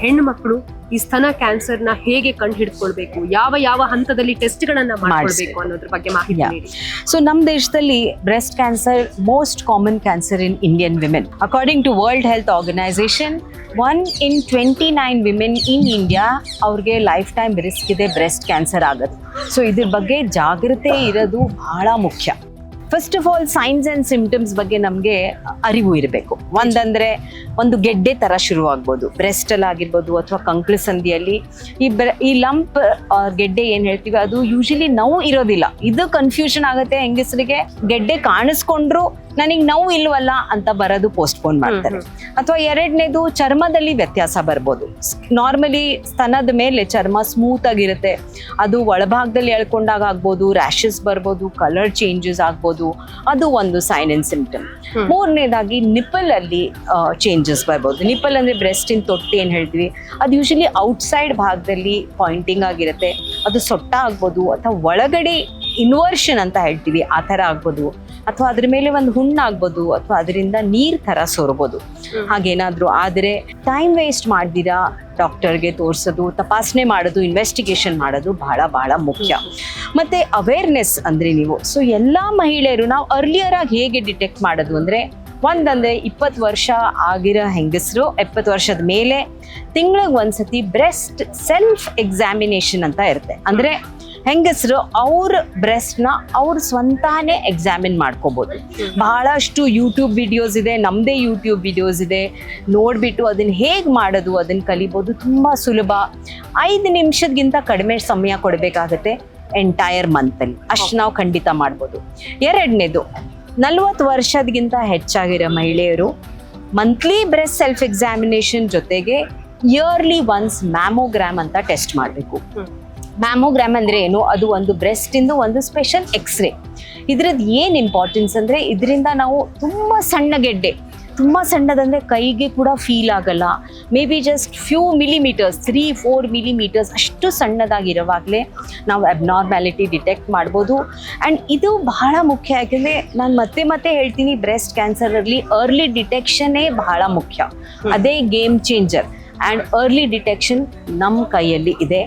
ಹೆಣ್ಣು ಮಕ್ಕಳು ಈ ಸ್ತನ ಕ್ಯಾನ್ಸರ್ ನ ಹೇಗೆ ಕಂಡು ಹಿಡ್ಕೊಳ್ಬೇಕು, ಯಾವ ಯಾವ ಹಂತದಲ್ಲಿ ಟೆಸ್ಟ್ ಗಳನ್ನ ಮಾಡ್ಕೊಳ್ಬೇಕು ಅನ್ನೋದ್ರ ಬಗ್ಗೆ ಮಾಹಿತಿ ನೀಡಿ. ಸೊ ನಮ್ಮ ದೇಶದಲ್ಲಿ breast cancer most common cancer in Indian women. According to world health organisation 1 in 29 women in India ಅವ್ರಿಗೆ ಲೈಫ್ ಟೈಮ್ ರಿಸ್ಕ್ ಇದೆ ಬ್ರೆಸ್ಟ್ ಕ್ಯಾನ್ಸರ್ ಆಗೋದು. ಸೊ ಇದ್ರ ಬಗ್ಗೆ ಜಾಗೃತೆ ಇರೋದು ಬಹಳ ಮುಖ್ಯ. First of all signs and symptoms ಬಗ್ಗೆ ನಮಗೆ ಅರಿವು ಇರಬೇಕು. ಒಂದು ಗೆಡ್ಡೆ ಥರ ಶುರುವಾಗ್ಬೋದು, ಬ್ರೆಸ್ಟಲ್ಲಿ ಆಗಿರ್ಬೋದು ಅಥವಾ ಕಂಕ್ಳು ಸಂದಿಯಲ್ಲಿ. ಈ ಲಂಪ್ ಗೆಡ್ಡೆ ಏನು ಹೇಳ್ತೀವಿ ಅದು ಯೂಶಲಿ ನೋವು ಇರೋದಿಲ್ಲ. ಇದು ಕನ್ಫ್ಯೂಷನ್ ಆಗುತ್ತೆ ಹೆಂಗಸರಿಗೆ. ಗೆಡ್ಡೆ ಕಾಣಿಸ್ಕೊಂಡ್ರು ನನಗೆ ನೋವು ಇಲ್ವಲ್ಲ ಅಂತ ಬರೋದು ಪೋಸ್ಟ್ಪೋನ್ ಮಾಡ್ತಾರೆ. ಅಥವಾ ಎರಡನೇದು ಚರ್ಮದಲ್ಲಿ ವ್ಯತ್ಯಾಸ ಬರ್ಬೋದು. ನಾರ್ಮಲಿ ಸ್ತನದ ಮೇಲೆ ಚರ್ಮ ಸ್ಮೂತ್ ಆಗಿರುತ್ತೆ, ಅದು ಒಳಭಾಗದಲ್ಲಿ ಎಳ್ಕೊಂಡಾಗ ಆಗ್ಬೋದು, ರ್ಯಾಷಸ್ ಬರ್ಬೋದು, ಕಲರ್ ಚೇಂಜಸ್ ಆಗ್ಬೋದು, ಅದು ಒಂದು ಸೈನ್ ಅಂಡ್ ಸಿಂಪ್ಟಮ್. ಮೂರನೇದಾಗಿ ನಿಪ್ಪಲ್ ಅಲ್ಲಿ ಚೇಂಜಸ್ ಬರ್ಬೋದು. ನಿಪ್ಪಲ್ ಅಂದ್ರೆ ಬ್ರೆಸ್ಟಿನ ತೊಟ್ಟಿ ಏನ್ ಹೇಳ್ತೀವಿ, ಅದು ಯೂಶಲಿ ಔಟ್ಸೈಡ್ ಭಾಗದಲ್ಲಿ ಪಾಯಿಂಟಿಂಗ್ ಆಗಿರುತ್ತೆ. ಅದು ಸೊಟ್ಟ ಆಗ್ಬೋದು ಅಥವಾ ಒಳಗಡೆ ಇನ್ವರ್ಷನ್ ಅಂತ ಹೇಳ್ತೀವಿ, ಆ ಥರ ಆಗ್ಬೋದು. ಅಥವಾ ಅದ್ರ ಮೇಲೆ ಒಂದು ಹುಣ್ಣಾಗ್ಬೋದು ಅಥವಾ ಅದರಿಂದ ನೀರ್ ಥರ ಸೋರ್ಬೋದು. ಹಾಗೇನಾದ್ರೂ ಆದರೆ ಟೈಮ್ ವೇಸ್ಟ್ ಮಾಡ್ದಿರಾ ಡಾಕ್ಟರ್ಗೆ ತೋರಿಸೋದು, ತಪಾಸಣೆ ಮಾಡೋದು, ಇನ್ವೆಸ್ಟಿಗೇಷನ್ ಮಾಡೋದು ಬಹಳ ಬಹಳ ಮುಖ್ಯ. ಮತ್ತೆ ಅವೇರ್ನೆಸ್ ಅಂದ್ರೆ ನೀವು ಎಲ್ಲ ಮಹಿಳೆಯರು ನಾವು ಅರ್ಲಿಯರ್ ಆಗಿ ಹೇಗೆ ಡಿಟೆಕ್ಟ್ ಮಾಡೋದು ಅಂದ್ರೆ, ಒಂದಂದ್ರೆ 20 ವರ್ಷ ಆಗಿರೋ ಹೆಂಗಸರು, 70 ವರ್ಷದ ಮೇಲೆ ತಿಂಗಳಿಗೆ ಒಂದ್ಸತಿ ಬ್ರೆಸ್ಟ್ ಸೆಲ್ಫ್ ಎಕ್ಸಾಮಿನೇಷನ್ ಅಂತ ಇರುತ್ತೆ. ಅಂದ್ರೆ ಹೆಂಗಸರು ಅವ್ರ ಬ್ರೆಸ್ಟ್ನ ಅವ್ರು ಸ್ವಂತಾನೇ ಎಕ್ಸಾಮಿನ್ ಮಾಡ್ಕೋಬೋದು. ಬಹಳಷ್ಟು ಯೂಟ್ಯೂಬ್ ವಿಡಿಯೋಸ್ ಇದೆ, ನಮ್ಮದೇ ಯೂಟ್ಯೂಬ್ ವಿಡಿಯೋಸ್ ಇದೆ, ನೋಡಿಬಿಟ್ಟು ಅದನ್ನು ಹೇಗೆ ಮಾಡೋದು ಅದನ್ನು ಕಲಿಬೋದು. ತುಂಬ ಸುಲಭ. 5 ನಿಮಿಷಕ್ಕಿಂತ ಕಡಿಮೆ ಸಮಯ ಕೊಡಬೇಕಾಗತ್ತೆ ಎಂಟೈರ್ ಮಂತಲ್ಲಿ, ಅಷ್ಟು ನಾವು ಖಂಡಿತ ಮಾಡ್ಬೋದು. ಎರಡನೇದು 40 ವರ್ಷದಗಿಂತ ಹೆಚ್ಚಾಗಿರೋ ಮಹಿಳೆಯರು ಮಂತ್ಲಿ ಬ್ರೆಸ್ಟ್ ಸೆಲ್ಫ್ ಎಕ್ಸಾಮಿನೇಷನ್ ಜೊತೆಗೆ ಇಯರ್ಲಿ ಒನ್ಸ್ ಮ್ಯಾಮೋಗ್ರಾಮ್ ಅಂತ ಟೆಸ್ಟ್ ಮಾಡಬೇಕು. ಮ್ಯಾಮೋಗ್ರಾಮ್ ಅಂದ್ರೆ ಏನು? ಅದು ಒಂದು ಬ್ರೆಸ್ಟಿಂದು ಒಂದು ಸ್ಪೆಷಲ್ ಎಕ್ಸ್ರೇ. ಇದ್ರದ್ದು ಏನು ಇಂಪಾರ್ಟೆನ್ಸ್ ಅಂದರೆ, ಇದರಿಂದ ನಾವು ತುಂಬ ಸಣ್ಣ ಗೆಡ್ಡೆ, ತುಂಬ ಸಣ್ಣದಂದರೆ ಕೈಗೆ ಕೂಡ ಫೀಲ್ ಆಗಲ್ಲ, may be just few millimetres, 3-4 millimetres ಅಷ್ಟು ಸಣ್ಣದಾಗಿರೋವಾಗಲೇ ನಾವು ಅಬ್ನಾರ್ಮ್ಯಾಲಿಟಿ ಡಿಟೆಕ್ಟ್ ಮಾಡ್ಬೋದು. ಆ್ಯಂಡ್ ಇದು ಬಹಳ ಮುಖ್ಯ, ಯಾಕೆಂದರೆ ನಾನು ಮತ್ತೆ ಹೇಳ್ತೀನಿ, ಬ್ರೆಸ್ಟ್ ಕ್ಯಾನ್ಸರಲ್ಲಿ ಅರ್ಲಿ ಡಿಟೆಕ್ಷನ್ನೇ ಬಹಳ ಮುಖ್ಯ. ಅದೇ game changer. And early detection ನಮ್ಮ ಕೈಯಲ್ಲಿ ಇದೆ.